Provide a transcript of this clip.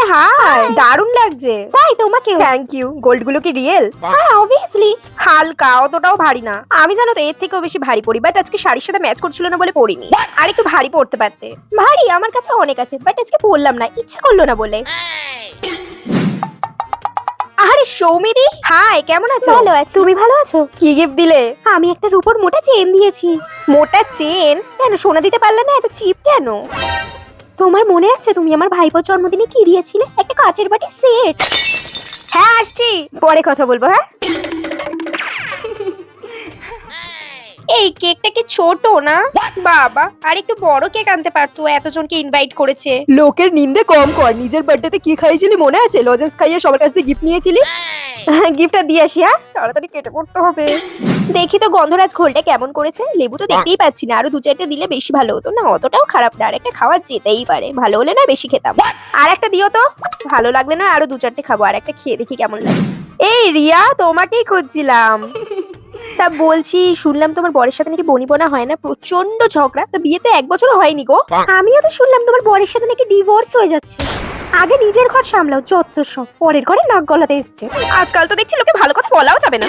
High, দারুণ লাগছে। তাই তোমাকে? Thank you. গোল্ড গুলো কি রিয়েল? হ্যাঁ অবভিয়াসলি। হালকা, অতটাও ভারী না। আমি জানো তো এর থেকেও বেশি ভারী পরি, বাট আজকে শাড়ির সাথে ম্যাচ করছিল না বলে পরিনি। আর একটু ভারী পড়তে পারতে। ভারী আমার কাছে অনেক আছে, বাট আজকে পরলাম না, ইচ্ছে করলো না বলে। আরে সৌমিদি, হাই, কেমন আছো? ভালো আছি, তুমি ভালো আছো? কি গিফট দিলে? আমি একটা রূপোর মোটা চেন দিয়েছি। মোটা চেন? কেন সোনা দিতে পারলে না? এত চিপ কেন? তোমার মনে আছে তুমি আমার ভাইপোর জন্মদিনে কি দিয়েছিলে? একটা কাচের বাটি সেট। হ্যাঁ আসছি, পরে কথা বলবো। হ্যাঁ, এই কেকটা কি ছোট না? বাবা, আর একটু বড় কেক আনতে পারতো, এতজনকে ইনভাইট করেছে। লোকের নিন্দে কম কর। নিজের বার্থডেতে কি খাইছিলি মনে আছে? লজেন্স খাইয়ে সবার কাছ থেকে গিফট নিয়েছিলি। গিফটটা দিয়ে আসি। হ্যাঁ, তাড়াতাড়ি কেটে পড়তে হবে। দেখি তো গন্ধরাজ ঘোলটা কেমন করেছে। লেবু তো দেখতেই পাচ্ছি না, আরো দু চারটে দিলে বেশি ভালো হতো না। অতটাও খারাপ না, আর একটা খাওয়া যেতেই পারে। ভালো হলে না বেশি খেতাম। আর একটা দিও তো। ভালো লাগলে না আরো দু চারটে খাবো, আর একটা খেয়ে দেখি কেমন লাগে। এই রিয়া, তোমাকেই খুঁজছিলাম। তা বলছি, শুনলাম তোমার বরের সাথে নাকি বনিবনা হয় না, প্রচন্ড ঝগড়া। তা বিয়ে তো 1 বছরও হয়নি গো। আমিও তো শুনলাম তোমার বরের সাথে নাকি ডিভোর্স হয়ে যাচ্ছে। আগে নিজের ঘর সামলাও, যত সব পরের ঘরে নাক গলাতে এসছে। আজকাল তো দেখছি লোকে ভালো কথা বলাও যাবে না।